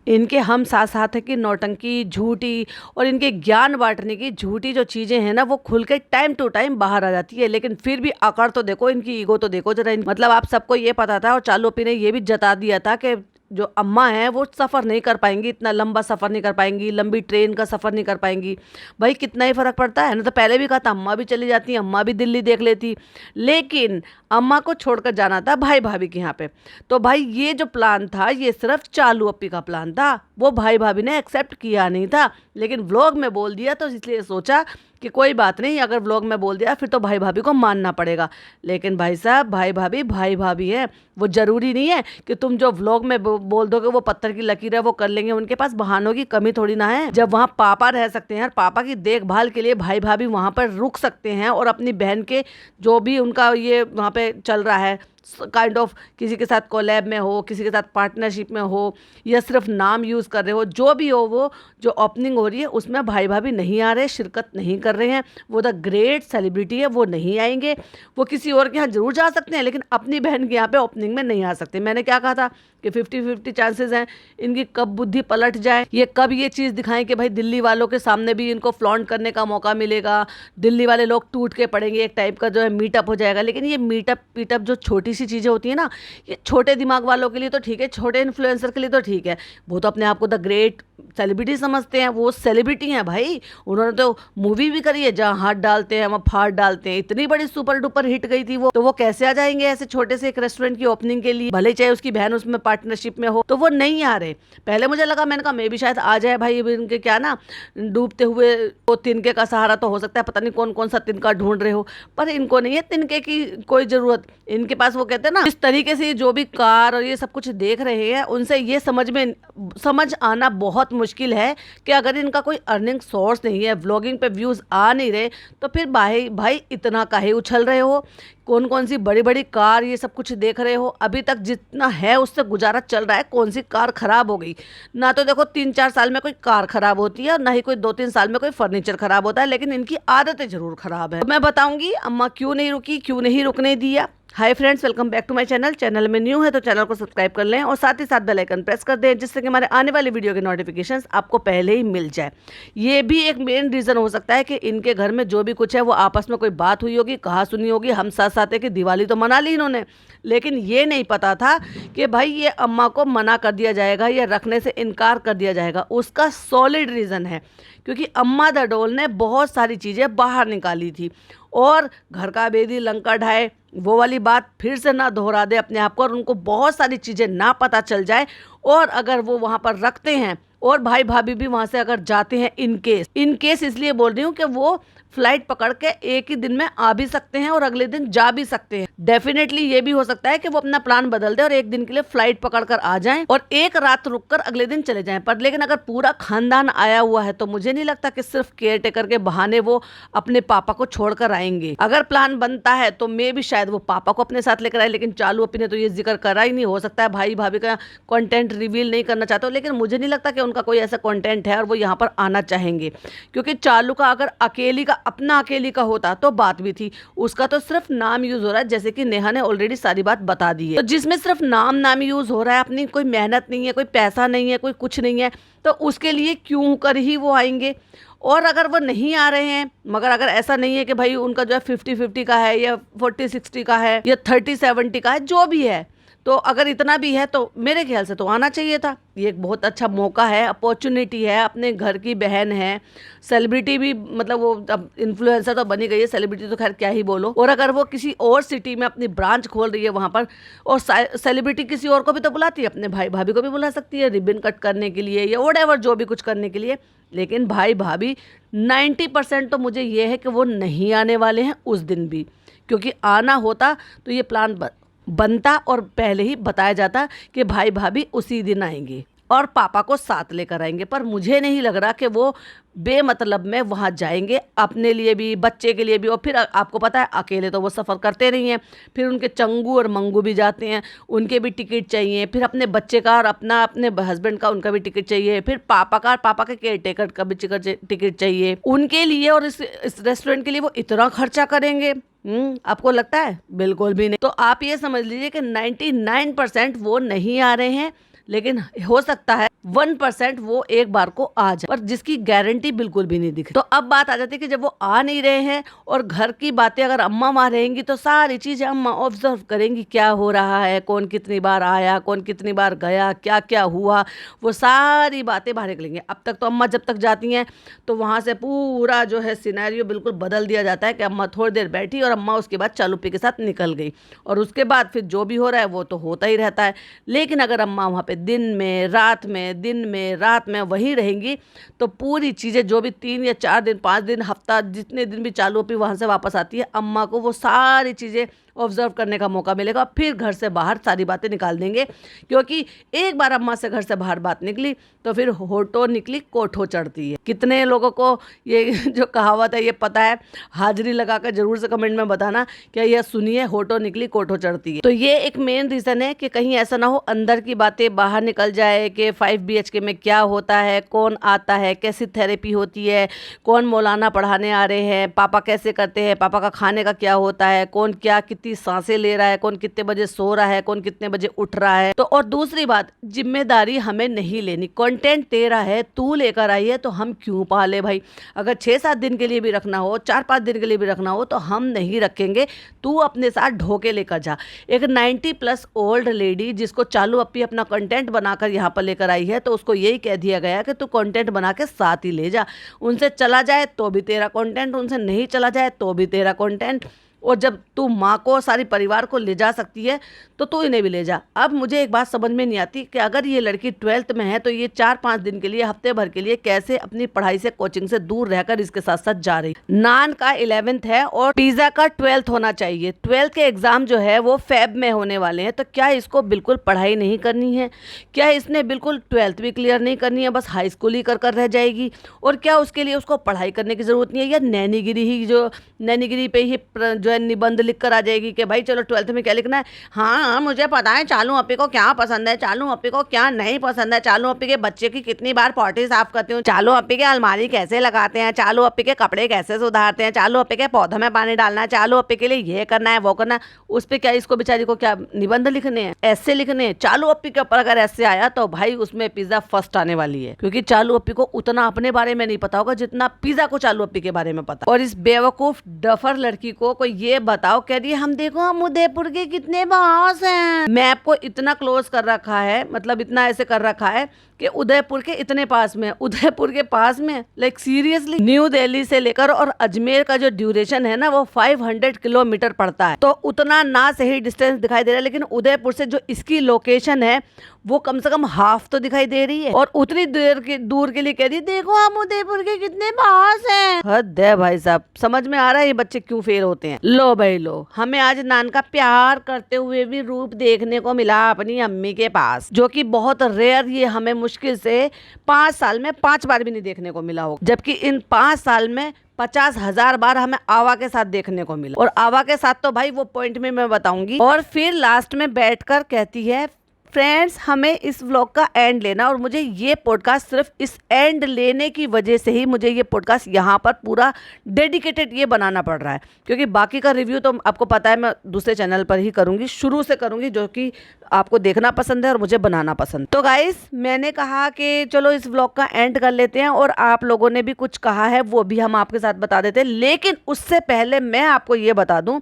इनके हम साथ साथ है कि नौटंकी झूठी और इनके ज्ञान बांटने की झूठी जो चीज़ें हैं ना, वो खुल के टाइम टू टाइम बाहर आ जाती है। लेकिन फिर भी अकड़ तो देखो, इनकी ईगो तो देखो जरा। मतलब आप सबको ये पता था और चालू ने ये भी जता दिया था कि जो अम्मा है वो सफ़र नहीं कर पाएंगी, इतना लंबा सफ़र नहीं कर पाएंगी, लंबी ट्रेन का सफ़र नहीं कर पाएंगी। भाई कितना ही फ़र्क पड़ता है ना। तो पहले भी कहा था अम्मा भी चली जाती, अम्मा भी दिल्ली देख लेती, लेकिन अम्मा को छोड़कर जाना था भाई भाभी के यहाँ पे। तो भाई ये जो प्लान था ये सिर्फ चालू अप्पी का प्लान था, वो भाई भाभी ने एक्सेप्ट किया नहीं था। लेकिन व्लॉग में बोल दिया तो इसलिए सोचा कि कोई बात नहीं, अगर व्लॉग में बोल दिया फिर तो भाई भाभी को मानना पड़ेगा। लेकिन भाई साहब भाई भाभी है, वो ज़रूरी नहीं है कि तुम जो व्लॉग में बोल दोगे वो पत्थर की लकीर है वो कर लेंगे। उनके पास बहानों की कमी थोड़ी ना है। जब वहाँ पापा रह सकते हैं और पापा की देखभाल के लिए भाई भाभी वहाँ पर रुक सकते हैं और अपनी बहन के जो भी उनका ये वहाँ पे चल रहा है काइंड ऑफ, किसी के साथ कोलैब में हो, किसी के साथ पार्टनरशिप में हो, या सिर्फ नाम यूज़ कर रहे हो, जो भी हो, वो जो ओपनिंग हो रही है उसमें भाई भाभी नहीं आ रहे, शिरकत नहीं कर रहे हैं। वो द ग्रेट सेलिब्रिटी है, वो नहीं आएंगे। वो किसी और के यहाँ जरूर जा सकते हैं लेकिन अपनी बहन के यहाँ पे ओपनिंग में नहीं आ सकते। मैंने क्या कहा था कि 50-50 चांसेस हैं इनकी कब बुद्धि पलट जाए, ये कब ये चीज़ दिखाएं कि भाई दिल्ली वालों के सामने भी इनको फ्लॉन्ट करने का मौका मिलेगा, दिल्ली वाले लोग टूट के पड़ेंगे, एक टाइप का जो है मीटअप हो जाएगा। लेकिन ये मीटअप पीटअप जो छोटी सी चीज़ें होती है ना, ये छोटे दिमाग वालों के लिए तो ठीक है, छोटे इन्फ्लुएंसर के लिए तो ठीक है। वो तो अपने आप को द ग्रेट सेलिब्रिटी समझते हैं, वो सेलिब्रिटी हैं भाई। उन्होंने तो मूवी भी करी है जहाँ हाथ डालते हैं वहाँ फाड़ डालते हैं, इतनी बड़ी सुपर डुपर हिट गई थी वो। तो वो कैसे आ जाएंगे ऐसे छोटे से एक रेस्टोरेंट की ओपनिंग के लिए, भले चाहे उसकी बहन उसमें पार्टनरशिप में हो। तो वो नहीं आ रहे। पहले मुझे लगा, मैंने कहा मे भी शायद आ जाए भाई, इनके क्या ना डूबते हुए वो तिनके का सहारा तो हो सकता है, पता नहीं कौन कौन सा तिनका ढूंढ रहे हो, पर इनको नहीं है तिनके की कोई जरूरत। इनके पास वो कहते हैं ना, इस तरीके से जो भी कार और ये सब कुछ देख रहे हैं उनसे ये समझ आना बहुत मुश्किल है कि अगर इनका कोई अर्निंग सोर्स नहीं है, व्लॉगिंग पे व्यूज़ आ नहीं रहे, तो फिर भाई इतना काहे उछल रहे हो, कौन कौन सी बड़ी बड़ी कार ये सब कुछ देख रहे हो। अभी तक जितना है उससे गुजारा चल रहा है। कौन सी कार खराब हो गई ना, तो देखो 3-4 साल में कोई कार खराब होती है, ना ही कोई 2-3 साल में कोई फर्नीचर खराब होता है। लेकिन इनकी आदतें जरूर खराब है। तो मैं बताऊंगी अम्मा क्यों नहीं रुकी, क्यों नहीं रुकने दिया। Hi friends, welcome back to my channel. Channel में न्यू है तो चैनल को सब्सक्राइब कर लें और साथ ही साथ बेल आइकन प्रेस कर दें, जिससे कि हमारे आने वाली वीडियो के नोटिफिकेशंस आपको पहले ही मिल जाए। ये भी एक मेन रीज़न हो सकता है कि इनके घर में जो भी कुछ है वो आपस में कोई बात हुई होगी, कहा सुनी होगी। हम साथ साथ है कि दिवाली तो मना ली इन्होंने, लेकिन ये नहीं पता था कि भाई ये अम्मा को मना कर दिया जाएगा या रखने से इनकार कर दिया जाएगा। उसका सॉलिड रीज़न है क्योंकि अम्मा द डॉल ने बहुत सारी चीज़ें बाहर निकाली थी और घर का बेदी लंका ढाए वो वाली बात फिर से ना दोहरा दे अपने आप को, और उनको बहुत सारी चीज़ें ना पता चल जाए। और अगर वो वहाँ पर रखते हैं और भाई भाभी भी वहाँ से अगर जाते हैं, इन केस इसलिए बोल रही हूँ कि वो फ्लाइट पकड़ के एक ही दिन में आ भी सकते हैं और अगले दिन जा भी सकते हैं। डेफिनेटली ये भी हो सकता है कि वो अपना प्लान बदल दे और एक दिन के लिए फ्लाइट पकड़ कर आ जाएं और एक रात रुककर अगले दिन चले जाएं। पर लेकिन अगर पूरा खानदान आया हुआ है तो मुझे नहीं लगता कि सिर्फ केयर टेकर के बहाने वो अपने पापा को छोड़कर आएंगे। अगर प्लान बनता है तो मे भी शायद वो पापा को अपने साथ लेकर आए, लेकिन चालू अपी ने तो ये जिक्र करा ही नहीं। हो सकता है भाई भाभी का कंटेंट रिवील नहीं करना चाहते हो, लेकिन मुझे नहीं लगता कि उनका कोई ऐसा कंटेंट है और वो यहाँ पर आना चाहेंगे। क्योंकि चालू का अगर अपना अकेली का होता तो बात भी थी, उसका तो सिर्फ नाम यूज हो रहा है, जैसे कि नेहा ने ऑलरेडी सारी बात बता दी है। तो जिसमें सिर्फ नाम यूज हो रहा है, अपनी कोई मेहनत नहीं है, कोई पैसा नहीं है, कोई कुछ नहीं है, तो उसके लिए क्यों कर ही वो आएंगे। और अगर वो नहीं आ रहे हैं, मगर अगर ऐसा नहीं है कि भाई उनका जो है 50-50 का है या 40-60 का है या 30-70 का है, जो भी है, तो अगर इतना भी है तो मेरे ख्याल से तो आना चाहिए था। ये एक बहुत अच्छा मौका है, अपॉर्चुनिटी है, अपने घर की बहन है, सेलिब्रिटी भी, मतलब वो अब इन्फ्लुएंसर तो बनी गई है, सेलिब्रिटी तो खैर क्या ही बोलो। और अगर वो किसी और सिटी में अपनी ब्रांच खोल रही है वहाँ पर, और सेलिब्रिटी किसी और को भी तो बुलाती है, अपने भाई भाभी को भी बुला सकती है रिबन कट करने के लिए या व्हाटएवर जो भी कुछ करने के लिए। लेकिन भाई भाभी 90% तो मुझे ये है कि वो नहीं आने वाले हैं उस दिन भी, क्योंकि आना होता तो ये प्लान बनता और पहले ही बताया जाता कि भाई भाभी उसी दिन आएंगे और पापा को साथ लेकर आएंगे। पर मुझे नहीं लग रहा कि वो बेमतलब में वहाँ जाएंगे, अपने लिए भी बच्चे के लिए भी। और फिर आपको पता है अकेले तो वो सफ़र करते नहीं हैं, फिर उनके चंगू और मंगू भी जाते हैं, उनके भी टिकट चाहिए, फिर अपने बच्चे का और अपने हस्बैंड का उनका भी टिकट चाहिए, फिर पापा का और पापा के केयर टेकर का भी टिकट चाहिए उनके लिए। और इस रेस्टोरेंट के लिए वो इतना खर्चा करेंगे, आपको लगता है? बिल्कुल भी नहीं। तो आप ये समझ लीजिए कि 99% वो नहीं आ रहे हैं, लेकिन हो सकता है 1% वो एक बार को आ जाए, पर जिसकी गारंटी बिल्कुल भी नहीं दिखती। तो अब बात आ जाती है कि जब वो आ नहीं रहे हैं और घर की बातें अगर अम्मा वहां रहेंगी तो सारी चीजें अम्मा ऑब्जर्व करेंगी, क्या हो रहा है, कौन कितनी बार आया, कौन कितनी बार गया, क्या क्या हुआ, वो सारी बातें बाहर निकलेंगी। अब तक तो अम्मा जब तक जाती हैं तो वहां से पूरा जो है सिनेरियो बिल्कुल बदल दिया जाता है कि अम्मा थोड़ी देर बैठी और अम्मा उसके बाद चालूपी के साथ निकल गई, और उसके बाद फिर जो भी हो रहा है वो तो होता ही रहता है। लेकिन अगर अम्मा वहाँ पे दिन में रात में वहीं रहेंगी तो पूरी चीज़ें जो भी 3 या 4 दिन 5 दिन हफ्ता जितने दिन भी चालूपी वहाँ से वापस आती है, अम्मा को वो सारी चीज़ें ऑब्जर्व करने का मौका मिलेगा। फिर घर से बाहर सारी बातें निकाल देंगे, क्योंकि एक बार अम्मा से घर से बाहर बात निकली तो फिर होठो निकली कोठो चढ़ती है। कितने लोगों को ये जो कहावत है ये पता है? हाजिरी लगाकर जरूर से कमेंट में बताना क्या यह सुनिए, होठो निकली कोठो चढ़ती है। तो ये एक मेन रीज़न है कि कहीं ऐसा ना हो अंदर की बातें बाहर निकल जाए कि 5 BHK में क्या होता है, कौन आता है, कैसी थेरेपी होती है, कौन मौलाना पढ़ाने आ रहे हैं, पापा कैसे करते हैं, पापा का खाने का क्या होता है, कौन क्या कितनी सांसें ले रहा है, कौन कितने बजे सो रहा है, कौन कितने बजे उठ रहा है। तो और दूसरी बात, जिम्मेदारी हमें नहीं लेनी। कंटेंट तेरा है, तू लेकर आई है तो हम क्यों पाले भाई। अगर 6-7 दिन के लिए भी रखना हो, 4-5 दिन के लिए भी रखना हो तो हम नहीं रखेंगे, तू अपने साथ ढोके लेकर जा। एक 90+ ओल्ड लेडी जिसको चालू अपी अपना कंटेंट बनाकर यहाँ पर लेकर आई है तो उसको यही कह दिया गया कि तू कंटेंट बना के साथ ही ले जा। उनसे चला जाए तो भी तेरा कंटेंट, उनसे नहीं चला जाए तो भी तेरा कंटेंट। और जब तू माँ को सारी परिवार को ले जा सकती है तो तू इन्हें भी ले जा। अब मुझे एक बात समझ में नहीं आती कि अगर ये लड़की 12th में है तो ये 4-5 दिन के लिए, हफ्ते भर के लिए कैसे अपनी पढ़ाई से, कोचिंग से दूर रहकर इसके साथ साथ जा रही। नान का 11th है और पिज़्ज़ा का 12th होना चाहिए। 12th के एग्जाम जो है वो फेब में होने वाले हैं, तो क्या इसको बिल्कुल पढ़ाई नहीं करनी है? क्या इसने बिल्कुल 12th भी क्लियर नहीं करनी है, बस हाई स्कूल ही कर रह जाएगी? और क्या उसके लिए उसको पढ़ाई करने की जरूरत नहीं है, या नैनीगिरी पे ही जो है निबंध लिख कर आ जाएगी कि भाई चलो 12th में क्या लिखना है? हाँ मुझे पता है चालू अपी को क्या पसंद है, चालू अपी को क्या नहीं पसंद है, चालू अपी के बच्चे की कितनी बार पॉटी साफ करती हूँ, चालू अपी के अलमारी कैसे लगाते हैं, चालू अपी के कपड़े कैसे सुधारते हैं, चालू अपी के पौधों में पानी डालना है, चालू अपी के लिए ये करना है वो करना है। उस पर क्या इसको बेचारी को क्या निबंध लिखने हैं, ऐसे लिखने हैं? चालू अपी के ऊपर अगर ऐसे आया तो भाई उसमें पिज्जा फर्स्ट आने वाली है, क्योंकि चालू अपी को उतना अपने बारे में नहीं पता होगा जितना पिज्जा को चालू अपी के बारे में पता। और इस बेवकूफ डफर लड़की को कोई ये बताओ, कह रही है हम देखो हम उदयपुर के कितने बॉस हैं। मैप को इतना क्लोज कर रखा है, मतलब इतना ऐसे कर रखा है कि उदयपुर के इतने पास में, उदयपुर के पास में, लाइक सीरियसली न्यू दिल्ली से लेकर और अजमेर का जो ड्यूरेशन है ना वो 500 किलोमीटर पड़ता है। तो उतना ना सही डिस्टेंस दिखाई दे रहा है, लेकिन उदयपुर से जो इसकी लोकेशन है वो कम से कम हाफ तो दिखाई दे रही है, और उतनी दूर के लिए कह रही देखो हम उदयपुर के कितने पास हैं। हद है भाई साहब, समझ में आ रहा है ये बच्चे क्यों फेल होते हैं। लो भाई लो, हमें आज नान का प्यार करते हुए भी रूप देखने को मिला अपनी अम्मी के पास, जो कि बहुत रेयर, ये हमें मुश्किल से 5 साल में 5 बार भी नहीं देखने को मिला हो, जबकि इन 5 साल में 50,000 बार हमें आवा के साथ देखने को मिला। और आवा के साथ तो भाई वो पॉइंट में मैं बताऊंगी। और फिर लास्ट में बैठकर कहती है फ्रेंड्स हमें इस व्लॉग का एंड लेना, और मुझे ये पॉडकास्ट सिर्फ इस एंड लेने की वजह से ही मुझे ये पॉडकास्ट यहाँ पर पूरा डेडिकेटेड ये बनाना पड़ रहा है, क्योंकि बाकी का रिव्यू तो आपको पता है मैं दूसरे चैनल पर ही करूँगी, शुरू से करूँगी, जो कि आपको देखना पसंद है और मुझे बनाना पसंद। तो गाइस मैंने कहा कि चलो इस व्लॉग का एंड कर लेते हैं, और आप लोगों ने भी कुछ कहा है वो भी हम आपके साथ बता देते हैं। लेकिन उससे पहले मैं आपको ये बता दूं,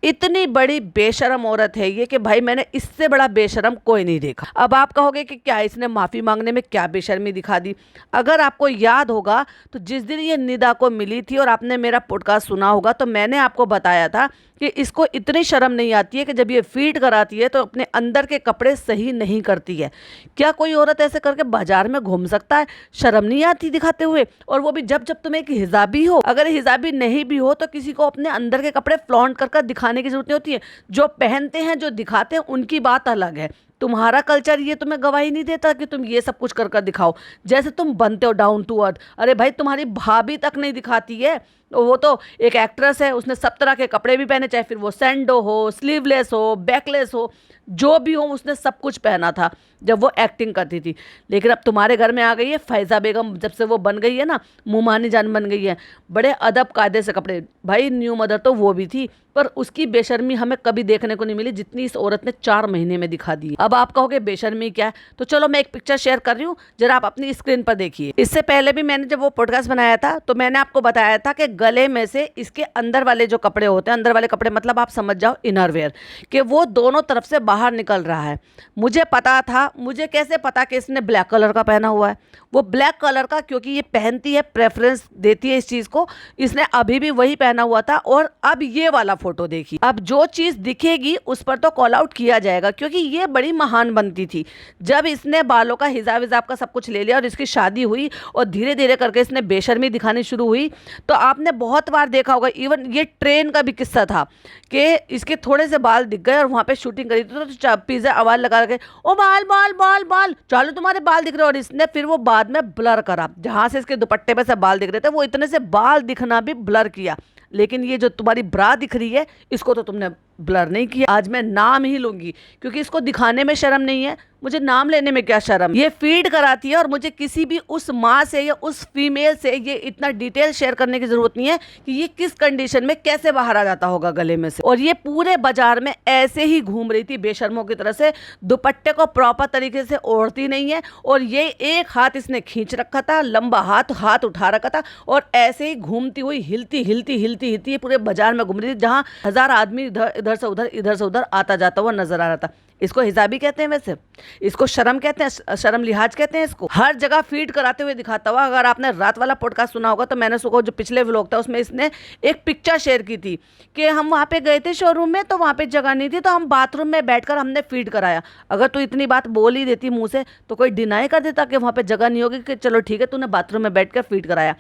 इतनी बड़ी बेशरम औरत है ये कि भाई मैंने इससे बड़ा बेशरम कोई नहीं देखा। अब आप कहोगे कि क्या इसने माफ़ी मांगने में क्या बेशर्मी दिखा दी। अगर आपको याद होगा तो जिस दिन ये निदा को मिली थी और आपने मेरा पॉडकास्ट सुना होगा तो मैंने आपको बताया था कि इसको इतनी शर्म नहीं आती है कि जब ये फीड कराती है तो अपने अंदर के कपड़े सही नहीं करती है। क्या कोई औरत ऐसे करके बाजार में घूम सकता है? शर्म नहीं आती दिखाते हुए? और वो भी जब तुम एक हिजाबी हो। अगर हिजाबी नहीं भी हो तो किसी को अपने अंदर के कपड़े फ्लॉन्ट कर दिखाने की जरूरत नहीं होती है। जो पहनते हैं, जो दिखाते हैं, उनकी बात अलग है। तुम्हारा कल्चर ये तुम्हें गवाही नहीं देता कि तुम ये सब कुछ कर दिखाओ, जैसे तुम बनते हो डाउन टू अर्थ। अरे भाई तुम्हारी भाभी तक नहीं दिखाती है वो तो एक एक्ट्रेस है, उसने सब तरह के कपड़े भी पहने, चाहे फिर वो सैंडो हो, स्लीवलेस हो, बैकलेस हो, जो भी हो उसने सब कुछ पहना था जब वो एक्टिंग करती थी। लेकिन अब तुम्हारे घर में आ गई है फैज़ा बेगम, जब से वो बन गई है ना, मुमानी जान बन गई है, बड़े अदब कायदे से कपड़े। भाई न्यू मदर तो वो भी थी, पर उसकी बेशर्मी हमें कभी देखने को नहीं मिली जितनी इस औरत ने 4 महीने में दिखा दी। अब आप कहोगे बेशर्मी क्या है, तो चलो मैं एक पिक्चर शेयर कर रही हूँ, जरा आप अपनी स्क्रीन पर देखिए। इससे पहले भी मैंने जब वो पॉडकास्ट बनाया था तो मैंने आपको बताया था कि गले में से इसके अंदर वाले जो कपड़े होते हैं, अंदर वाले कपड़े मतलब आप समझ जाओ इनर वेयर, कि वो दोनों तरफ से बाहर निकल रहा है। मुझे पता था, मुझे कैसे पता कि इसने ब्लैक कलर का पहना हुआ है? वो ब्लैक कलर का क्योंकि ये पहनती है, प्रेफरेंस देती है इस चीज़ को, इसने अभी भी वही पहना हुआ था। और अब ये वाला फोटो देखिए, अब जो चीज़ दिखेगी उस पर तो कॉल आउट किया जाएगा, क्योंकि ये बड़ी महान बनती थी। जब इसने बालों का हिजाब विजाब का सब कुछ ले लिया और इसकी शादी हुई और धीरे धीरे करके इसने बेशर्मी दिखानी शुरू हुई, तो आपने बहुत बार देखा होगा, इवन ये ट्रेन का भी किस्सा था कि इसके थोड़े से बाल दिख गए और वहाँ पे शूटिंग करी थी, तो पिज़्ज़ा आवाज़ लगा के, ओ बाल बाल बाल बाल, चलो तुम्हारे बाल दिख रहे हैं। और इसने फिर वो बाद में ब्लर करा, जहाँ से इसके दुपट्टे पे से बाल दिख रहे थे वो इतने से बाल दिखना भी ब्लर किया। लेकिन ये जो तुम्हारी ब्रा दिख रही है इसको तो तुमने ब्लर नहीं किया। आज मैं नाम ही लूंगी क्योंकि इसको दिखाने में शर्म नहीं है, मुझे नाम लेने में क्या शर्म। ये फीड कराती है और मुझे किसी भी उस माँ से या उस फीमेल से ये इतना डिटेल शेयर करने की जरूरत नहीं है कि ये किस कंडीशन में कैसे बाहर आ जाता होगा गले में से। और ये पूरे बाजार में ऐसे ही घूम रही थी बेशर्मों की तरह से, दुपट्टे को प्रॉपर तरीके से ओढ़ती नहीं है और ये एक हाथ इसने खींच रखा था, लंबा हाथ उठा रखा था और ऐसे ही घूमती हुई हिलती हिलती हिलती हिलती पूरे बाजार में घूम रही थी, जहाँ 1000 आदमी इधर से उधर आता जाता हुआ नजर आ रहा था। इसको हिजाबी कहते हैं, वैसे इसको शर्म कहते हैं, शर्म लिहाज कहते हैं इसको। हर जगह फीड कराते हुए दिखाता हुआ। अगर आपने रात वाला पॉडकास्ट सुना होगा तो मैंने सुबह जो पिछले व्लॉग था उसमें इसने एक पिक्चर शेयर की थी कि हम वहाँ पे गए थे शोरूम में, तो वहाँ पे जगह नहीं थी, तो हम बाथरूम में बैठकर हमने फीड कराया। अगर तू इतनी बात बोल ही देती मुँह से तो कोई डिनाई कर देता कि वहाँ पे जगह नहीं होगी, कि चलो ठीक है तूने बाथरूम में बैठ कर फीड कराया।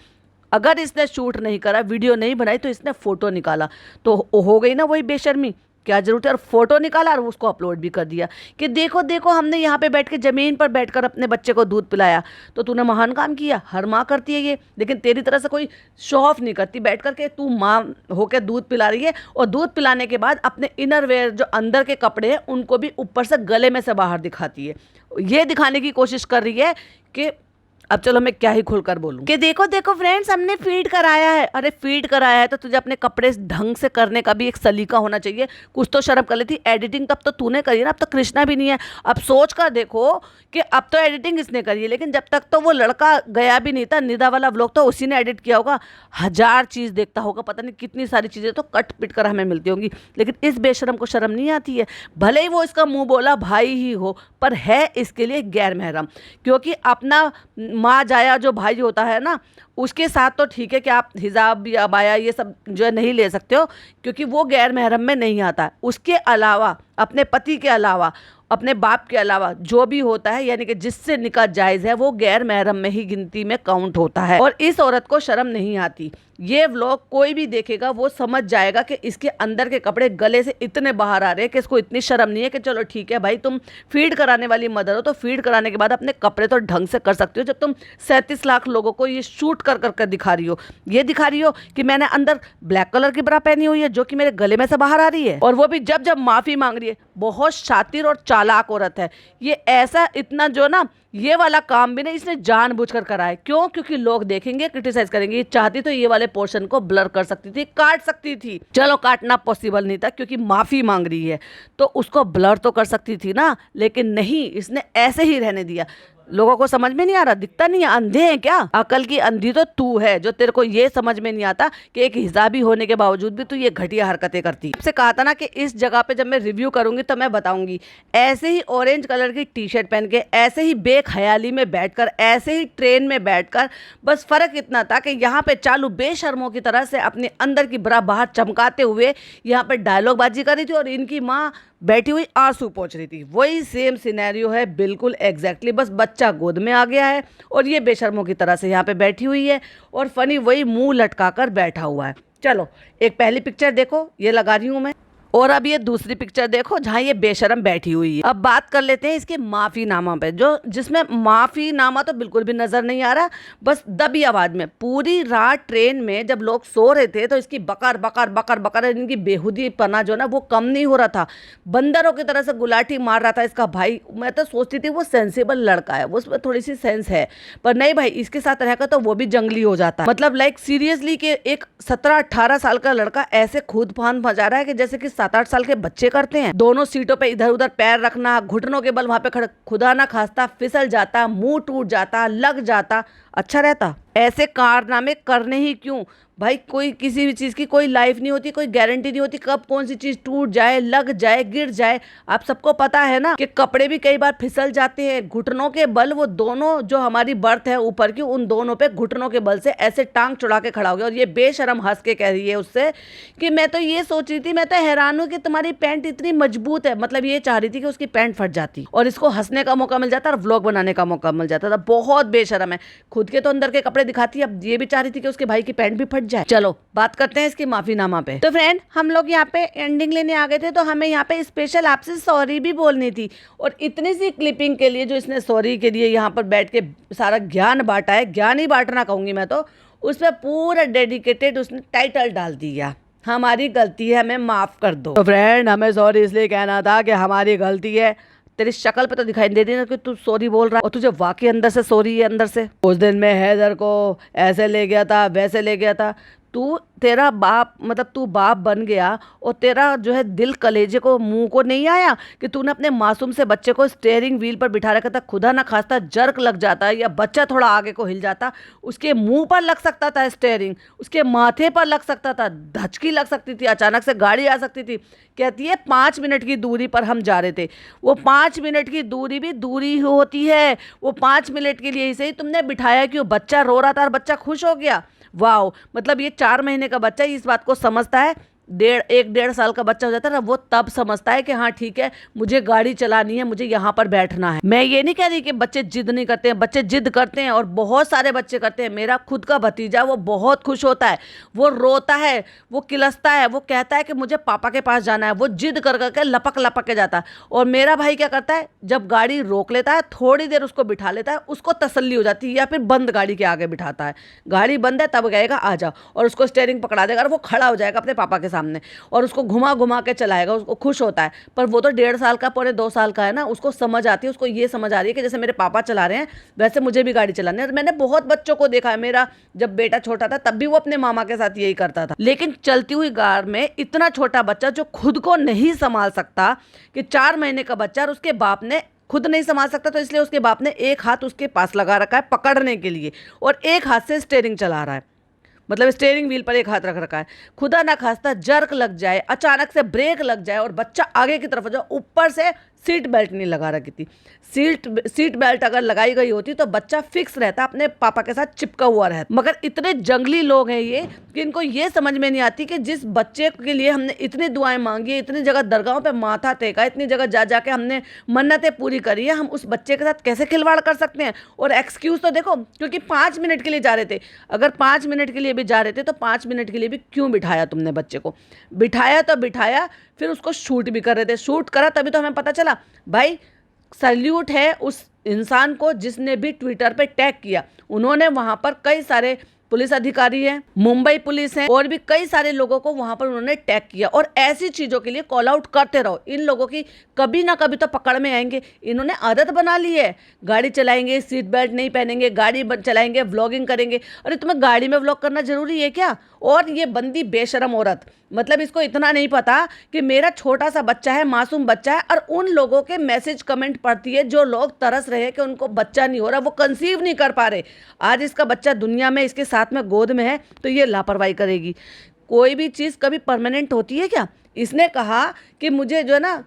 अगर इसने शूट नहीं करा, वीडियो नहीं बनाई, तो इसने फोटो निकाला, तो हो गई ना वही बेशर्मी। क्या जरूरत है, और फोटो निकाला और उसको अपलोड भी कर दिया कि देखो देखो हमने यहाँ पे बैठ के ज़मीन पर बैठकर अपने बच्चे को दूध पिलाया। तो तूने महान काम किया, हर माँ करती है ये, लेकिन तेरी तरह से कोई शो ऑफ नहीं करती बैठ कर के तू माँ होकर दूध पिला रही है और दूध पिलाने के बाद अपने इनर वेयर जो अंदर के कपड़े हैं उनको भी ऊपर से गले में से बाहर दिखाती है। ये दिखाने की कोशिश कर रही है कि अब चलो मैं क्या ही खुलकर बोलूं कि देखो देखो फ्रेंड्स हमने फीड कराया है। अरे फीड कराया है तो तुझे अपने कपड़े ढंग से करने का भी एक सलीका होना चाहिए, कुछ तो शर्म कर लेती। एडिटिंग तब तो तूने करी है ना, अब तो कृष्णा भी नहीं है। अब सोच कर देखो कि अब तो एडिटिंग इसने करी है, लेकिन जब तक तो वो लड़का गया भी नहीं था, निदा वाला व्लॉग तो उसी ने एडिट किया होगा। 1000 चीज़ देखता होगा, पता नहीं कितनी सारी चीज़ें तो कट पिट कर हमें मिलती होंगी, लेकिन इस बेशरम को शर्म नहीं आती है। भले ही वो इसका मुंह बोला भाई ही हो, पर है इसके लिए गैर महरम, क्योंकि अपना माँ जाया जो भाई होता है ना, उसके साथ तो ठीक है कि आप हिजाब या अबाया ये सब जो है नहीं ले सकते हो, क्योंकि वो गैर महरम में नहीं आता है। उसके अलावा, अपने पति के अलावा, अपने बाप के अलावा जो भी होता है, यानी कि जिससे निकाह जायज़ है, वो गैर महरम में ही गिनती में काउंट होता है। और इस औरत को शर्म नहीं आती। ये व्लॉग कोई भी देखेगा वो समझ जाएगा कि इसके अंदर के कपड़े गले से इतने बाहर आ रहे हैं कि इसको इतनी शर्म नहीं है कि चलो ठीक है भाई तुम फीड कराने वाली मदर हो तो फीड कराने के बाद अपने कपड़े तो ढंग से कर सकती हो। जब तुम 37 लाख लोगों को ये शूट कर कर दिखा रही हो, ये दिखा रही हो कि मैंने अंदर ब्लैक कलर की ब्रा पहनी हुई है जो कि मेरे गले में से बाहर आ रही है, और वो भी जब जब माफ़ी मांग रही है। बहुत शातिर और चालाक औरत है ये। ऐसा इतना जो ना ये वाला काम भी नहीं इसने जानबूझकर करा है। क्यों? क्योंकि लोग देखेंगे, क्रिटिसाइज करेंगे। ये चाहती तो ये वाले पोर्शन को ब्लर कर सकती थी, काट सकती थी। चलो काटना पॉसिबल नहीं था क्योंकि माफी मांग रही है, तो उसको ब्लर तो कर सकती थी ना, लेकिन नहीं, इसने ऐसे ही रहने दिया। लोगों को समझ में नहीं आ रहा, दिखता नहीं है, अंधे हैं क्या? अकल की अंधी तो तू है जो तेरे को ये समझ में नहीं आता कि एक हिजाबी होने के बावजूद भी तू ये घटिया हरकतें करती है। आपसे कहा था ना कि इस जगह पे जब मैं रिव्यू करूंगी तो मैं बताऊंगी। ऐसे ही ऑरेंज कलर की टी शर्ट पहन के, ऐसे ही बेख्याली में बैठकर, ऐसे ही ट्रेन में बैठकर, बस फर्क इतना था कि यहाँ पे चालू बेशर्मों की तरह से अपने अंदर की बरा बाहर चमकाते हुए यहाँ पे डायलॉग बाजी कर रही थी और इनकी माँ बैठी हुई आंसू पोंछ रही थी। वही सेम सिनेरियो है, बिल्कुल एग्जैक्टली। बस बच्चा गोद में आ गया है और ये बेशर्मों की तरह से यहाँ पे बैठी हुई है और फनी वही मुंह लटका कर बैठा हुआ है। चलो एक पहली पिक्चर देखो, ये लगा रही हूँ मैं। और अब ये दूसरी पिक्चर देखो जहाँ ये बेशरम बैठी हुई है। अब बात कर लेते हैं इसके माफीनामा पे, जो जिसमें माफीनामा तो बिल्कुल भी नजर नहीं आ रहा, बस दबी आवाज में। पूरी रात ट्रेन में जब लोग सो रहे थे तो इसकी बकर बकर बकर बकर, इनकी बेहुदी पना जो ना वो कम नहीं हो रहा था। बंदरों की तरह से गुलाटी मार रहा था इसका भाई। मैं तो सोचती थी वो सेंसिबल लड़का है, वो उसमें थोड़ी सी सेंस है, पर नहीं भाई, इसके साथ रहकर तो वो भी जंगली हो जाता है। मतलब लाइक सीरियसली कि एक 17-18 साल का लड़का ऐसे खुद फान मचा रहा है कि जैसे कि 7-8 साल के बच्चे करते हैं। दोनों सीटों पे इधर उधर पैर रखना, घुटनों के बल वहां पे खड़े, खुदा ना खास्ता फिसल जाता, मुंह टूट जाता, लग जाता, अच्छा रहता। ऐसे कारनामे करने ही क्यों भाई? कोई किसी भी चीज़ की कोई लाइफ नहीं होती, कोई गारंटी नहीं होती कब कौन सी चीज़ टूट जाए, लग जाए, गिर जाए। आप सबको पता है ना कि कपड़े भी कई बार फिसल जाते हैं। घुटनों के बल वो दोनों जो हमारी बर्थ है ऊपर की, उन दोनों पे घुटनों के बल से ऐसे टांग चढ़ा के खड़ा हो गया। और ये बेशरम हंस के कह रही है उससे कि मैं तो ये सोच रही थी, मैं तो हैरान हूँ कि तुम्हारी पैंट इतनी मजबूत है। मतलब ये चाह रही थी कि उसकी पैंट फट जाती और इसको हंसने का मौका मिल जाता और व्लॉग बनाने का मौका मिल जाता था। बहुत बेशरम है, खुद के तो अंदर के कपड़े दिखाती है, अब ये भी चाह रही थी कि उसके भाई की पैंट भी फट जाए। चलो बात करते हैं इसकी माफीनामा पे। तो फ्रेंड, हम लोग यहाँ पे एंडिंग लेने आ गए थे, तो हमें यहाँ पे स्पेशल आपसे सॉरी भी बोलनी थी। और इतनी सी क्लिपिंग के लिए जो इसने सॉरी के लिए यहाँ पर बैठ के सारा ज्ञान बांटा है, ज्ञान ही बांटना कहूंगी मैं तो, उस पर पूरा डेडिकेटेड उसने टाइटल डाल दिया, हमारी गलती है, हमें माफ कर दो। तो फ्रेंड, हमें सॉरी इसलिए कहना था कि हमारी गलती है। तेरी शक्ल पे तो दिखाई दे रही है ना कि तू सॉरी बोल रहा है, और तुझे वाकई अंदर से सॉरी है। अंदर से उस दिन मैं हैदर को ऐसे ले गया था, वैसे ले गया था, तू तेरा बाप, मतलब तू बाप बन गया और तेरा जो है दिल कलेजे को मुंह को नहीं आया कि तूने अपने मासूम से बच्चे को स्टीयरिंग व्हील पर बिठा रखा था। खुदा ना खास्ता जर्क लग जाता या बच्चा थोड़ा आगे को हिल जाता, उसके मुंह पर लग सकता था स्टीयरिंग, उसके माथे पर लग सकता था, धचकी लग सकती थी, अचानक से गाड़ी आ सकती थी। कहती है 5 मिनट की दूरी पर हम जा रहे थे। वो 5 मिनट की दूरी भी दूरी ही होती है। वो 5 मिनट के लिए ही सही, तुमने बिठाया क्यों? बच्चा रो रहा था और बच्चा खुश हो गया। वाओ, मतलब ये 4 महीने का बच्चा इस बात को समझता है। 1.5 साल का बच्चा हो जाता है ना, वो तब समझता है कि हाँ ठीक है, मुझे गाड़ी चलानी है, मुझे यहाँ पर बैठना है। मैं ये नहीं कह रही कि बच्चे जिद नहीं करते हैं, बच्चे जिद करते हैं और बहुत सारे बच्चे करते हैं। मेरा खुद का भतीजा, वो बहुत खुश होता है, वो रोता है, वो किलसता है, वो कहता है कि मुझे पापा के पास जाना है, वो जिद कर करके लपक लपक के जाता है। और मेरा भाई क्या करता है, जब गाड़ी रोक लेता है, थोड़ी देर उसको बिठा लेता है, उसको तसल्ली हो जाती है, या फिर बंद गाड़ी के आगे बिठाता है। गाड़ी बंद है तब कहेगा आ जाओ, और उसको स्टीयरिंग पकड़ा देगा और वो खड़ा हो जाएगा अपने पापा के सामने और उसको घुमा घुमा के चलाएगा, उसको खुश होता है। पर वो तो 1.5 साल का, पौने 2 साल का है ना, उसको समझ आती है, उसको ये समझ आ रही है कि जैसे मेरे पापा चला रहे हैं वैसे मुझे भी गाड़ी चलानी है। और मैंने बहुत बच्चों को देखा है, मेरा जब बेटा छोटा था तब भी वो अपने मामा के साथ यही करता था। लेकिन चलती हुई कार में इतना छोटा बच्चा जो खुद को नहीं संभाल सकता, कि 4 महीने का बच्चा, और उसके बाप ने खुद नहीं संभाल सकता, तो इसलिए उसके बाप ने एक हाथ उसके पास लगा रखा है पकड़ने के लिए और एक हाथ से स्टीयरिंग चला रहा है। मतलब स्टीयरिंग व्हील पर एक हाथ रख रखा है। खुदा ना खास्ता जर्क लग जाए, अचानक से ब्रेक लग जाए और बच्चा आगे की तरफ हो जाए, ऊपर से सीट बेल्ट नहीं लगा रखी थी। सीट बेल्ट अगर लगाई गई होती तो बच्चा फिक्स रहता, अपने पापा के साथ चिपका हुआ रहता। मगर इतने जंगली लोग हैं ये कि इनको ये समझ में नहीं आती कि जिस बच्चे के लिए हमने इतनी दुआएं मांगी, इतनी जगह दरगाहों पे माथा टेका, इतनी जगह जा जाके हमने मन्नतें पूरी करी है, हम उस बच्चे के साथ कैसे खिलवाड़ कर सकते हैं? और एक्सक्यूज़ तो देखो, क्योंकि 5 मिनट के लिए जा रहे थे। अगर 5 मिनट के लिए भी जा रहे थे तो 5 मिनट के लिए भी क्यों बिठाया तुमने बच्चे को? बिठाया तो बिठाया, फिर उसको शूट भी कर रहे थे। शूट करा तभी तो हमें पता चला। भाई सैल्यूट है उस इंसान को जिसने भी ट्विटर पे टैग किया। उन्होंने वहां पर कई सारे पुलिस अधिकारी हैं, मुंबई पुलिस है, और भी कई सारे लोगों को वहां पर उन्होंने टैग किया। और ऐसी चीजों के लिए कॉल आउट करते रहो। इन लोगों की कभी ना कभी तो पकड़ में आएंगे। इन्होंने आदत बना ली है, गाड़ी चलाएंगे, सीट बेल्ट नहीं पहनेंगे, गाड़ी चलाएंगे, व्लॉगिंग करेंगे। अरे तुम्हें गाड़ी में व्लॉग करना जरूरी है क्या? और ये बंदी बेशरम औरत, मतलब इसको इतना नहीं पता कि मेरा छोटा सा बच्चा है, मासूम बच्चा है, और उन लोगों के मैसेज कमेंट पढ़ती है जो लोग तरस रहे हैं कि उनको बच्चा नहीं हो रहा, वो कंसीव नहीं कर पा रहे। आज इसका बच्चा दुनिया में इसके साथ में गोद में है तो ये लापरवाही करेगी। कोई भी चीज़ कभी परमानेंट होती है क्या? इसने कहा कि मुझे जो है ना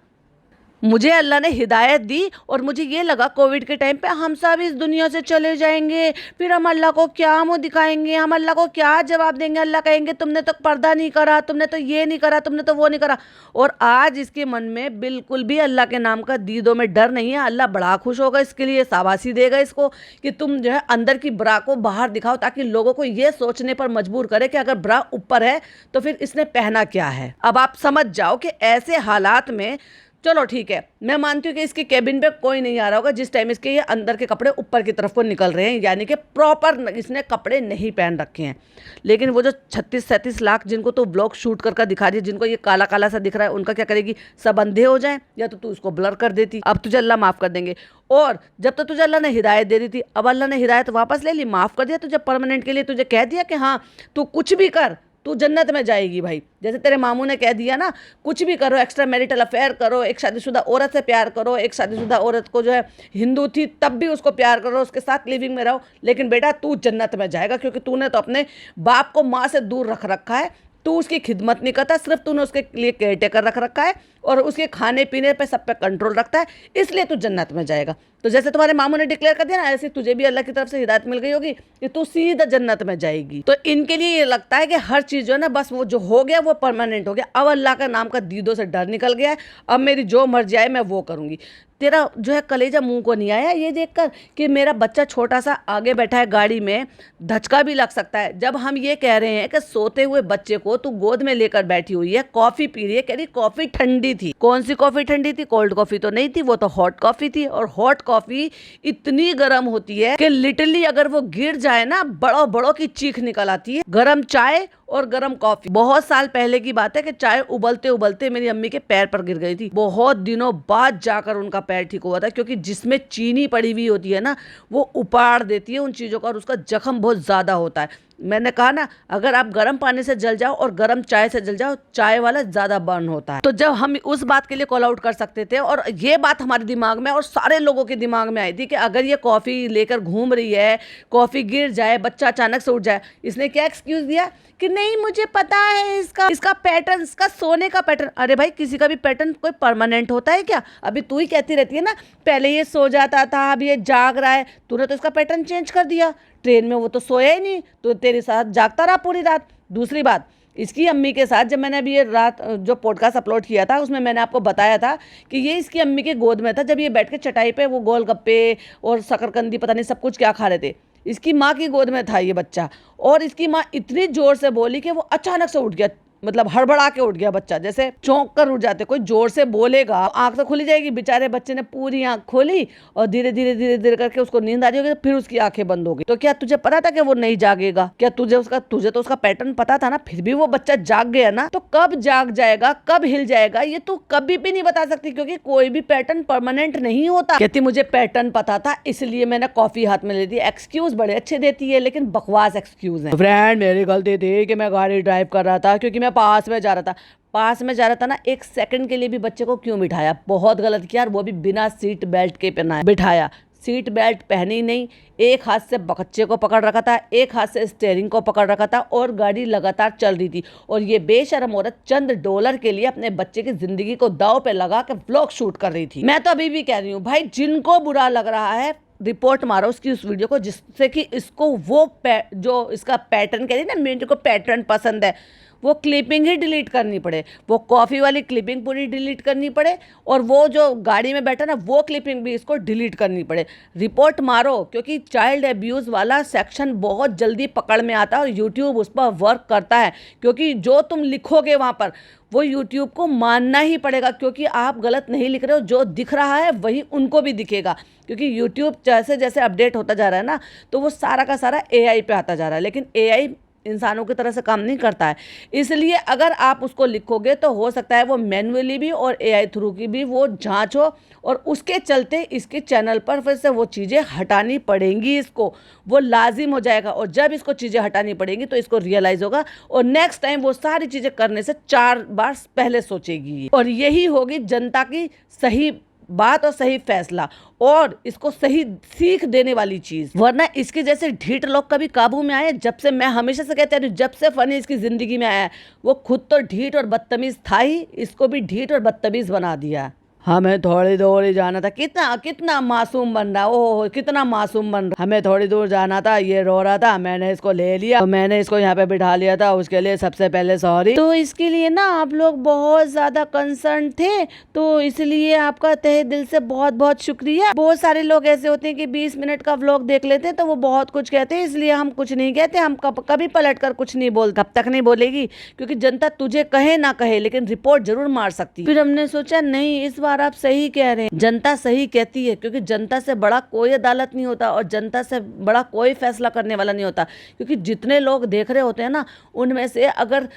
मुझे अल्लाह ने हिदायत दी और मुझे ये लगा कोविड के टाइम पे हम सब इस दुनिया से चले जाएंगे, फिर हम अल्लाह को क्या मुंह दिखाएंगे, हम अल्लाह को क्या जवाब देंगे। अल्लाह कहेंगे तुमने तो पर्दा नहीं करा, तुमने तो ये नहीं करा, तुमने तो वो नहीं करा। और आज इसके मन में बिल्कुल भी अल्लाह के नाम का दीदों में डर नहीं है। अल्लाह बड़ा खुश होगा इसके लिए, शाबाशी देगा इसको कि तुम जो है अंदर की ब्रा को बाहर दिखाओ, ताकि लोगों को ये सोचने पर मजबूर करे कि अगर ब्रा ऊपर है तो फिर इसने पहना क्या है। अब आप समझ जाओ कि ऐसे हालात में चलो ठीक है, मैं मानती हूँ कि इसके केबिन पे कोई नहीं आ रहा होगा जिस टाइम इसके ये अंदर के कपड़े ऊपर की तरफ को निकल रहे हैं, यानी कि प्रॉपर इसने कपड़े नहीं पहन रखे हैं। लेकिन वो जो 36-37 लाख जिनको तो ब्लॉग शूट कर दिखा रही है, जिनको ये काला काला सा दिख रहा है, उनका क्या करेगी? सब अंधे हो जाएं, या तो तू उसको ब्लर कर देती। अब तुझे अल्लाह माफ़ कर देंगे। और जब तो तुझे अल्लाह ने हिदायत दे दी थी, अब अल्लाह ने हिदायत वापस ले ली, माफ़ कर दिया तुझे परमानेंट के लिए, तुझे कह दिया कि हाँ तू कुछ भी कर, तू जन्नत में जाएगी भाई। जैसे तेरे मामू ने कह दिया ना, कुछ भी करो, एक्स्ट्रा मैरिटल अफेयर करो, एक शादीशुदा औरत से प्यार करो, एक शादीशुदा औरत को जो है हिंदू थी तब भी उसको प्यार करो, उसके साथ लिविंग में रहो, लेकिन बेटा तू जन्नत में जाएगा, क्योंकि तूने तो अपने बाप को माँ से दूर रख रखा है, तू उसकी खिदमत नहीं करता, सिर्फ तूने उसके लिए केयर टेकर रख रखा है और उसके खाने पीने पे सब पे कंट्रोल रखता है, इसलिए तू जन्नत में जाएगा। तो जैसे तुम्हारे मामू ने डिक्लेयर कर दिया ना, ऐसे तुझे भी अल्लाह की तरफ से हिदायत मिल गई होगी कि तू सीधा जन्नत में जाएगी। तो इनके लिए ये लगता है कि हर चीज़ जो है ना, बस वो जो हो गया वो परमानेंट हो गया। अब अल्लाह का नाम का दीदों से डर निकल गया है, अब मेरी जो मर्जी आए मैं वो करूँगी। तेरा जो है कलेजा मुंह को नहीं आया ये देखकर कि मेरा बच्चा छोटा सा आगे बैठा है गाड़ी में, धचका भी लग सकता है। जब हम ये कह रहे हैं कि सोते हुए बच्चे को तू गोद में लेकर बैठी हुई है, कॉफी पी रही है, कह रही कॉफी ठंडी थी। कौन सी कॉफी ठंडी थी? कोल्ड कॉफी तो नहीं थी, वो तो हॉट कॉफी थी। और हॉट कॉफी इतनी गर्म होती है कि लिटरली अगर वो गिर जाए ना, बड़ों बड़ों की चीख निकल आती है। गर्म चाय और गर्म कॉफी। बहुत साल पहले की बात है कि चाय उबलते उबलते मेरी अम्मी के पैर पर गिर गई थी। बहुत दिनों बाद जाकर उनका पैर ठीक हुआ था, क्योंकि जिसमें चीनी पड़ी हुई होती है ना, वो उपाड़ देती है उन चीज़ों का और उसका जख्म बहुत ज़्यादा होता है। मैंने कहा ना, अगर आप गर्म पानी से जल जाओ और गर्म चाय से जल जाओ, चाय वाला ज़्यादा बर्न होता है। तो जब हम उस बात के लिए कॉल आउट कर सकते थे, और ये बात हमारे दिमाग में और सारे लोगों के दिमाग में आई थी कि अगर ये कॉफ़ी लेकर घूम रही है, कॉफ़ी गिर जाए, बच्चा अचानक से उठ जाए, इसने क्या एक्सक्यूज़ दिया कि नहीं मुझे पता है इसका पैटर्न, इसका सोने का पैटर्न। अरे भाई, किसी का भी पैटर्न कोई परमानेंट होता है क्या? अभी तू ही कहती रहती है ना, पहले ये सो जाता था, अब ये जाग रहा है। तूने तो इसका पैटर्न चेंज कर दिया। ट्रेन में वो तो सोया ही नहीं, तो तेरे साथ जागता रहा पूरी रात। दूसरी बात, इसकी अम्मी के साथ जब मैंने अभी ये रात जो पॉडकास्ट अपलोड किया था, उसमें मैंने आपको बताया था कि ये इसकी अम्मी के गोद में था, जब ये बैठ के चटाई पे वो गोलगप्पे और शकरकंदी पता नहीं सब कुछ क्या खा रहे थे। इसकी माँ की गोद में था ये बच्चा, और इसकी माँ इतनी जोर से बोली कि वो अचानक से उठ गया, मतलब हड़बड़ा के उठ गया बच्चा, जैसे चौंक कर उठ जाते। कोई जोर से बोलेगा आंख तो खुली जाएगी। बेचारे बच्चे ने पूरी आंख खोली और धीरे धीरे धीरे धीरे करके उसको नींद आ रही होगी, फिर उसकी आंखें बंद हो गई। तो क्या तुझे पता था कि वो नहीं जागेगा? क्या तुझे तो उसका पैटर्न पता था ना, फिर भी वो बच्चा जाग गया ना। तो कब जाग जाएगा, कब हिल जाएगा, ये तू कभी भी नहीं बता सकती, क्योंकि कोई भी पैटर्न परमानेंट नहीं होता। कहती मुझे पैटर्न पता था इसलिए मैंने कॉफी हाथ में ले दी। एक्सक्यूज बड़े अच्छे देती है, लेकिन बकवास एक्सक्यूज है। फ्रेंड, मेरी गलती थी कि मैं गाड़ी ड्राइव कर रहा था, क्योंकि मैं पास में जा रहा था ना, एक सेकंड के लिए भी बच्चे को क्यों बिठाया? बहुत गलत किया, और वो भी बिना सीट बेल्ट के पहनाया बिठाया। सीट बेल्ट पहनी नहीं, एक हाथ से बच्चे को पकड़ रखा था, एक हाथ से स्टीयरिंग को पकड़ रखा था, और गाड़ी लगातार चल रही थी। और ये बेशर्म औरत चंद डॉलर के लिए अपने बच्चे की जिंदगी को दांव पे लगा के व्लॉग शूट कर रही थी। मैं तो अभी भी कह रही हूँ भाई, जिनको बुरा लग रहा है रिपोर्ट मारो उसकी उस वीडियो को, जिससे कि इसको वो जो इसका पैटर्न कह रही है ना, मेरे को पैटर्न पसंद है, वो क्लिपिंग ही डिलीट करनी पड़े, वो कॉफ़ी वाली क्लिपिंग पूरी डिलीट करनी पड़े, और वो जो गाड़ी में बैठा ना वो क्लिपिंग भी इसको डिलीट करनी पड़े। रिपोर्ट मारो, क्योंकि चाइल्ड अब्यूज़ वाला सेक्शन बहुत जल्दी पकड़ में आता है और यूट्यूब उस पर वर्क करता है, क्योंकि जो तुम लिखोगे वहाँ पर वो यूट्यूब को मानना ही पड़ेगा, क्योंकि आप गलत नहीं लिख रहे हो। जो दिख रहा है वही उनको भी दिखेगा, क्योंकि यूट्यूब जैसे जैसे अपडेट होता जा रहा है ना, तो वो सारा का सारा AI पे आता जा रहा है, लेकिन AI इंसानों की तरह से काम नहीं करता है। इसलिए अगर आप उसको लिखोगे तो हो सकता है वो मैन्युअली भी और AI थ्रू की भी वो जांच हो, और उसके चलते इसके चैनल पर फिर से वो चीज़ें हटानी पड़ेंगी इसको, वो लाजिम हो जाएगा। और जब इसको चीज़ें हटानी पड़ेंगी तो इसको रियलाइज़ होगा, और नेक्स्ट टाइम वो सारी चीज़ें करने से 4 बार पहले सोचेगी। और यही होगी जनता की सही बात और सही फैसला, और इसको सही सीख देने वाली चीज। वरना इसके जैसे ढीठ लोग कभी काबू में आए? जब से मैं हमेशा से कहती हूँ, जब से फनी इसकी जिंदगी में आया, वो खुद तो ढीठ और बदतमीज था ही, इसको भी ढीठ और बदतमीज बना दिया। हमें थोड़ी दूर ही जाना था। कितना कितना मासूम बन रहा, ओह कितना मासूम बन रहा। हमें थोड़ी दूर जाना था, ये रो रहा था, मैंने इसको ले लिया, तो मैंने इसको यहाँ पे बिठा लिया था। उसके लिए सबसे पहले सॉरी। तो इसके लिए ना आप लोग बहुत ज्यादा कंसर्न थे, तो इसलिए आपका तहे दिल से बहुत बहुत शुक्रिया। बहुत सारे लोग ऐसे होते हैं कि 20 मिनट का व्लॉग देख लेते हैं तो वो बहुत कुछ कहते हैं, इसलिए हम कुछ नहीं कहते। हम कभी पलट कर कुछ नहीं बोलते। कब तक नहीं बोलेगी, क्योंकि जनता तुझे कहे ना कहे लेकिन रिपोर्ट जरूर मार सकती। फिर हमने सोचा नहीं, इस बार आप सही कह रहे हैं, जनता सही कहती है, क्योंकि जनता से बड़ा कोई अदालत नहीं होता और जनता से बड़ा कोई फैसला करने वाला नहीं होता। क्योंकि जितने लोग देख रहे होते हैं ना, उनमें से अगर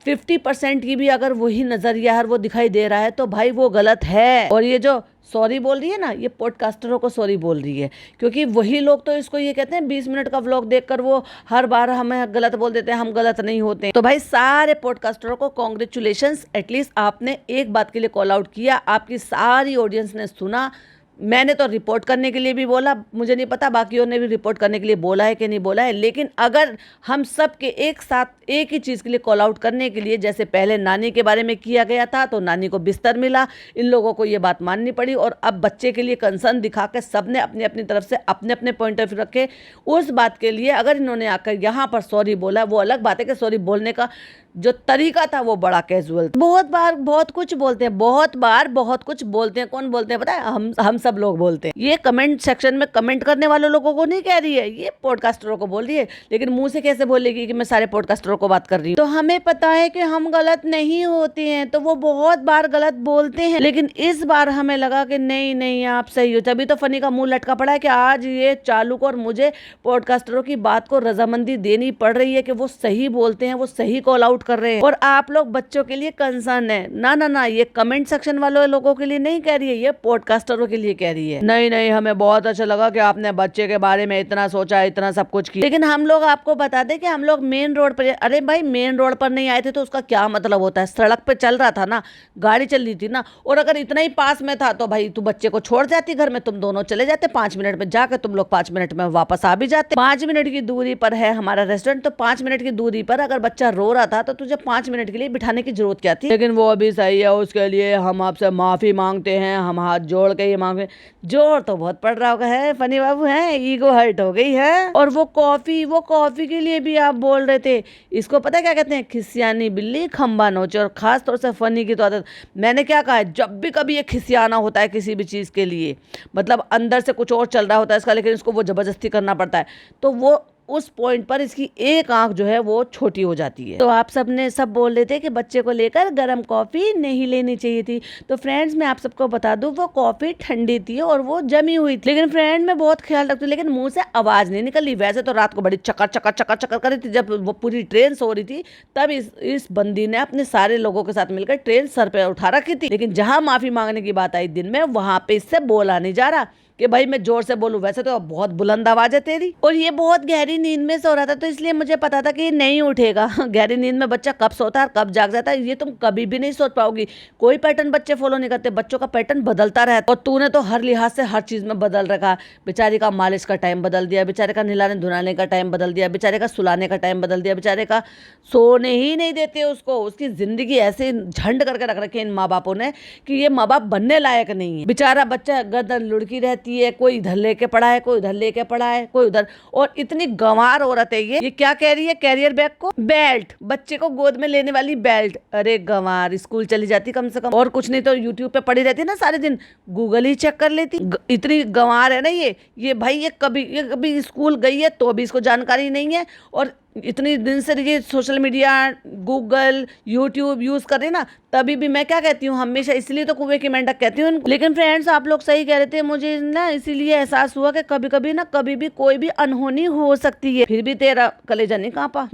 50% की भी अगर वही नजरिया है, वो दिखाई दे रहा है, तो भाई वो गलत है। और ये जो सॉरी बोल रही है ना, ये पॉडकास्टरों को सॉरी बोल रही है, क्योंकि वही लोग तो इसको ये कहते हैं 20 मिनट का व्लॉग देखकर वो हर बार हमें गलत बोल देते हैं, हम गलत नहीं होते। तो भाई सारे पॉडकास्टरों को कॉन्ग्रेचुलेशंस, एटलीस्ट आपने एक बात के लिए कॉल आउट किया, आपकी सारी ऑडियंस ने सुना। मैंने तो रिपोर्ट करने के लिए भी बोला, मुझे नहीं पता बाकियों ने भी रिपोर्ट करने के लिए बोला है कि नहीं बोला है, लेकिन अगर हम सब के एक साथ एक ही चीज़ के लिए कॉल आउट करने के लिए, जैसे पहले नानी के बारे में किया गया था तो नानी को बिस्तर मिला, इन लोगों को ये बात माननी पड़ी, और अब बच्चे के लिए कंसर्न दिखा के सब ने अपनी अपनी तरफ से अपने अपने पॉइंट ऑफ व्यू रखे। उस बात के लिए अगर इन्होंने आकर यहाँ पर सॉरी बोला, वो अलग बात है कि सॉरी बोलने का जो तरीका था वो बड़ा कैजुअल। बहुत बार बहुत कुछ बोलते हैं, बहुत बार बहुत कुछ बोलते हैं। कौन बोलते हैं पता है? हम सब लोग बोलते हैं। ये कमेंट सेक्शन में कमेंट करने वाले लोगों को नहीं कह रही है, ये पॉडकास्टरों को बोल रही है। लेकिन मुंह से कैसे बोलेगी कि मैं सारे पॉडकास्टरों को बात कर रही हूँ? तो हमें पता है कि हम गलत नहीं होते हैं, तो वो बहुत बार गलत बोलते हैं, लेकिन इस बार हमें लगा कि नहीं नहीं आप सही हो। तभी तो फनी का मुंह लटका पड़ा है कि आज ये चालू को और मुझे पॉडकास्टरों की बात को रजामंदी देनी पड़ रही है कि वो सही बोलते हैं, वो सही कॉल आउट कर रहे हैं, और आप लोग बच्चों के लिए कंसर्न है। ना ना ना, ये कमेंट सेक्शन वालों लोगों के लिए नहीं कह रही है, ये पॉडकास्टरों के लिए कह रही है। नहीं नहीं, हमें बहुत अच्छा लगा कि आपने बच्चे के बारे में इतना सोचा, इतना सब कुछ किया, लेकिन हम लोग आपको बता दें कि हम लोग मेन रोड पर, अरे भाई मेन रोड पर नहीं आए थे तो उसका क्या मतलब होता है? सड़क पे चल रहा था ना, गाड़ी चल रही थी ना, और अगर इतना ही पास में था तो भाई तू बच्चे को छोड़ जाती घर में, तुम दोनों चले जाते 5 मिनट में, जाकर तुम लोग 5 मिनट में वापस आ भी जाते। 5 मिनट की दूरी पर है हमारा रेस्टोरेंट, तो 5 मिनट की दूरी पर अगर बच्चा रो रहा था तो तुझे 5 मिनट के लिए बिठाने की जरूरत क्या थी? लेकिन वो अभी सही है, उसके लिए हम आपसे माफी मांगते हैं, हम हाथ जोड़ के ही मांगे। जोर तो बहुत पड़ रहा होगा है फनी बाबू, है ईगो हर्ट हो गई है। और वो कॉफी के लिए भी आप बोल रहे थे, इसको पता है क्या कहते हैं? खिसियानी बिल्ली खंबा नोचे। और खास तौर से फनी की तो आदत, मैंने क्या कहा है, जब भी कभी ये खिसियाना होता है किसी भी चीज के लिए, मतलब अंदर से कुछ और चल रहा होता है इसका, लेकिन इसको वो जबरदस्ती करना पड़ता है, तो वो उस पॉइंट पर इसकी एक आंख जो है वो छोटी हो जाती है। तो आप सब ने सब बोल रहे थे कि बच्चे को लेकर गर्म कॉफी नहीं लेनी चाहिए थी। तो फ्रेंड्स मैं आप सबको बता दूं, वो कॉफी ठंडी थी और वो जमी हुई थी। लेकिन फ्रेंड मैं बहुत ख्याल रखती हूँ, लेकिन मुंह से आवाज नहीं निकली। वैसे तो रात को बड़ी चकर चकर चकर चकर कर रही थी, जब वो पूरी ट्रेन सो रही थी तब इस बंदी ने अपने सारे लोगों के साथ मिलकर ट्रेन सर पे उठा रखी थी। लेकिन जहां माफी मांगने की बात आई दिन में, वहां पे इससे बोला नहीं जा रहा कि भाई मैं जोर से बोलूं। वैसे तो बहुत बुलंद आवाज है तेरी, और ये बहुत गहरी नींद में सो रहा था, तो इसलिए मुझे पता था कि ये नहीं उठेगा। गहरी नींद में बच्चा कब सोता है और कब जाग जाता है ये तुम कभी भी नहीं सोच पाओगी। कोई पैटर्न बच्चे फॉलो नहीं करते, बच्चों का पैटर्न बदलता रहता। और तूने तो हर लिहाज से हर चीज में बदल रखा। बेचारी का मालिश का टाइम बदल दिया, बेचारे का नहलाने धुलाने का टाइम बदल दिया, बेचारे का सुलाने का टाइम बदल दिया, बेचारे का सोने ही नहीं देते उसको। उसकी जिंदगी ऐसे झंड करके रख रखी है इन माँ बापों ने कि ये माँ बाप बनने लायक नहीं है। बेचारा बच्चा गर्दन लुढ़की रहती है, कोई इधर लेके पड़ा है, कोई उधर लेके पड़ा है, कोई उधर। और इतनी गंवार औरत है ये क्या कह रही है? कैरियर बैग को बेल्ट, बच्चे को गोद में लेने वाली बेल्ट। अरे गंवार, स्कूल चली जाती कम से कम, और कुछ नहीं तो यूट्यूब पे पड़ी रहती ना सारे दिन, गूगल ही चेक कर लेती। इतनी गंवार है ना ये भाई, ये कभी स्कूल गई है तो भी इसको जानकारी नहीं है, और इतनी दिन से ये social media, Google, YouTube use कर रही ना, तभी भी मैं क्या कहती हूँ हमेशा, इसलिए तो कुएं की मेंढक कहती हूँ। लेकिन फ्रेंड्स आप लोग सही कह रहे थे, मुझे ना इसीलिए एहसास हुआ कि कभी कभी ना कभी भी कोई भी अनहोनी हो सकती है। फिर भी तेरा कलेजा नहीं कांपा?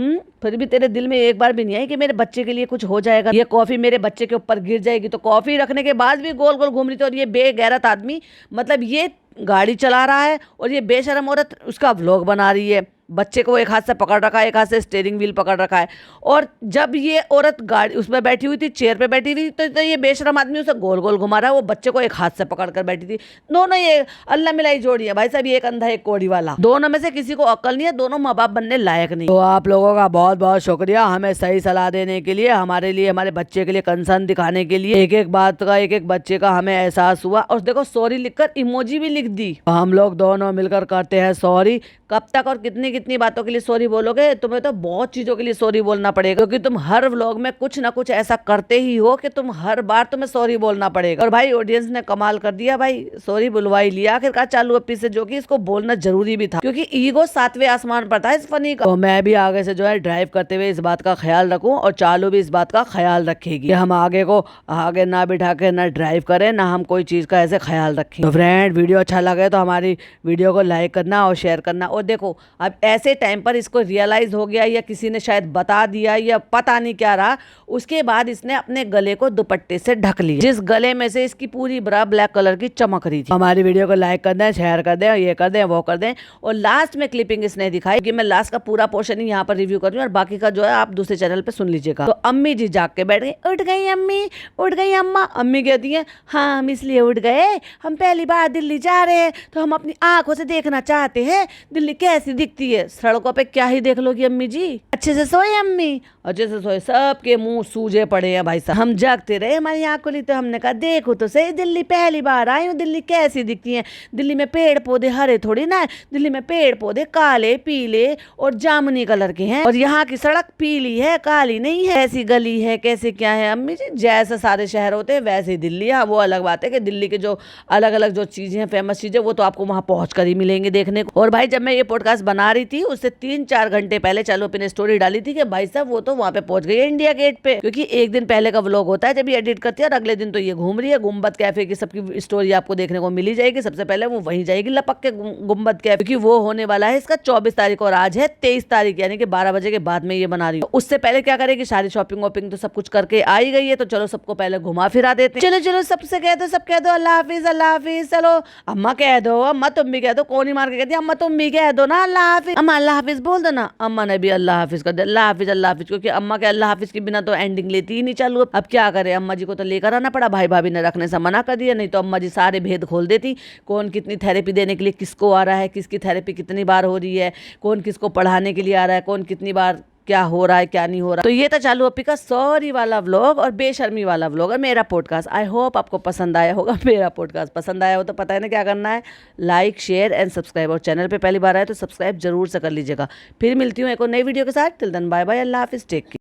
फिर भी तेरे दिल में एक बार भी नहीं आई कि मेरे बच्चे के लिए कुछ हो जाएगा, ये कॉफी मेरे बच्चे के ऊपर गिर जाएगी? तो कॉफी रखने के बाद भी गोल गोल घूम रही थी, और ये बेगैरत आदमी, मतलब ये गाड़ी चला रहा है और ये बेशरम औरत उसका व्लॉग बना रही है। बच्चे को एक हाथ से पकड़ रखा है, एक हाथ से स्टीयरिंग व्हील पकड़ रखा है। और जब ये औरत गाड़ी उसमें बैठी हुई थी, चेयर पे बैठी हुई, तो ये बेशरम आदमी उसे गोल गोल घुमा रहा है, वो बच्चे को एक हाथ से पकड़ कर बैठी थी। दोनों ये अल्लाह मिलाई जोड़ी है भाई साहब, एक अंधा एक कोड़ी वाला, दोनों में से किसी को अक्ल नहीं है, दोनों माँ बाप बनने लायक नहीं। तो आप लोगों का बहुत बहुत शुक्रिया हमें सही सलाह देने के लिए, हमारे लिए, हमारे बच्चे के लिए कंसर्न दिखाने के लिए। एक एक बात का, एक एक बच्चे का हमें एहसास हुआ। और देखो सॉरी लिखकर इमोजी भी लिख दी। हम लोग दोनों मिलकर करते हैं सॉरी। कब तक और कितनी कितनी बातों के लिए सॉरी बोलोगे? तुम्हें तो बहुत चीजों के लिए सॉरी बोलना पड़ेगा, क्योंकि तुम हर व्लॉग में कुछ ना कुछ ऐसा करते ही हो कि तुम हर बार तुम्हें सॉरी बोलना पड़ेगा। और भाई ऑडियंस ने कमाल कर दिया भाई, सॉरी बुलवा ही लिया आखिरकार चालू अपी से, जो कि इसको बोलना जरूरी भी था, क्योंकि ईगो 7वें आसमान पर था इस फनी का। तो मैं भी आगे से जो है ड्राइव करते हुए इस बात का ख्याल रखूं, और चालू भी इस बात का ख्याल रखेगी कि हम आगे को आगे ना बिठा के ना ड्राइव करें, ना हम कोई चीज का ऐसे ख्याल रखें। तो फ्रेंड वीडियो अच्छा लगे तो हमारी वीडियो को लाइक करना और शेयर करना। और देखो अब ऐसे टाइम पर इसको रियलाइज हो गया, या किसी ने शायद बता दिया, या पता नहीं क्या रहा, उसके बाद इसने अपने गले को दुपट्टे से ढक लिया, जिस गले में से इसकी पूरी ब्रा ब्लैक कलर की चमक रही थी। हमारी वीडियो को लाइक कर दें, शेयर कर दें, ये कर दें, वो कर दें। और लास्ट में क्लिपिंग इसने दिखाई कि मैं लास्ट का पूरा पोर्शन ही यहाँ पर रिव्यू कर रही हूँ, और बाकी का जो है आप दूसरे चैनल पे सुन लीजिएगा। तो अम्मी जी जाग के बैठ गई, उठ गई अम्मी, उठ गई अम्मा। अम्मी कहती है हाँ हम इसलिए उठ गए, हम पहली बार दिल्ली जा रहे हैं, तो हम अपनी आंखों से देखना चाहते हैं दिल्ली कैसी दिखती है। सड़कों पे क्या ही देख लोगी अम्मी जी। अच्छे से सोए अम्मी, अच्छे से सोए, सबके मुंह सूजे पड़े हैं भाई साहब। हम जागते रहे, हमारी आंख खुली, तो हमने कहा देखो तो सही, दिल्ली पहली बार आई हूँ, दिल्ली कैसी दिखती है। दिल्ली में पेड़ पौधे हरे थोड़ी ना है, दिल्ली में पेड़ पौधे काले, पीले और जामुनी कलर के हैं, और यहाँ की सड़क पीली है, काली नहीं है। ऐसी गली है, कैसे क्या है अम्मी जी? जैसे सारे शहर होते हैं वैसे ही दिल्ली है। वो अलग बात है कि दिल्ली के जो अलग अलग जो चीजें हैं, फेमस चीजें, वो तो आपको वहां पहुंच कर ही मिलेंगे देखने को। और भाई जब मैं ये पॉडकास्ट बना रही थी उससे 3-4 घंटे पहले चालू अपने स्टोरी डाली थी कि भाई साहब वो तो वहां पे पहुंच गई है इंडिया गेट पे, क्योंकि एक दिन पहले का व्लॉग होता है जब ये एडिट करती है, और अगले दिन तो ये घूम रही है गुम्बद कैफे की। सबकी स्टोरी आपको देखने को मिली जाएगी। सबसे पहले वो वहीं जाएगी लपक के गुम्बद कैफे, क्योंकि वो होने वाला है इसका 24 तारीख और आज है 23 तारीख, यानी कि 12 बजे के बाद में ये बना रही हूँ। तो उससे पहले क्या करेगी, सारी शॉपिंग वॉपिंग तो सब कुछ करके आई गई है, तो चलो सबको पहले घुमा फिरा देते हैं। चलो चलो सबसे कह दो, सब कह दो अल्लाह हाफिज, अल्लाह हाफिज। चलो अम्मा कह दो, अम्मा तुम भी कह दो, कौन ही मार के कहती है अम्मा तुम भी कह दो ना अल्लाह हाफिज। अम्मा अल्लाह हाफिज बोल दो ना। अम्मा ने भी अल्लाह हाफिज कर दिया, अल्लाह हाफिज अल्लाह हाफिज, क्योंकि अम्मा के अल्लाह हाफिज के बिना तो एंडिंग लेती ही नहीं चालू। अब क्या करे, अम्मा जी को तो लेकर आना पड़ा, भाई भाभी ने रखने से मना कर दिया, नहीं तो अम्मा जी सारे भेद खोल देती। कौन कितनी थेरेपी देने के लिए किसको आ रहा है, किसकी थेरेपी कितनी बार हो रही है, कौन किसको पढ़ाने के लिए आ रहा है, कौन कितनी बार क्या हो रहा है क्या नहीं हो रहा। तो ये था चालू अपी का सॉरी वाला व्लॉग और बेशर्मी वाला व्लॉग और मेरा पॉडकास्ट। आई होप आपको पसंद आया होगा। मेरा पॉडकास्ट पसंद आया हो तो पता है ना क्या करना है, लाइक शेयर एंड सब्सक्राइब। और चैनल पे पहली बार आए तो सब्सक्राइब जरूर से कर लीजिएगा। फिर मिलती हूँ एक और नई वीडियो के साथ। टिल देन बाय बाय, अल्लाह हाफिज, टेक केयर।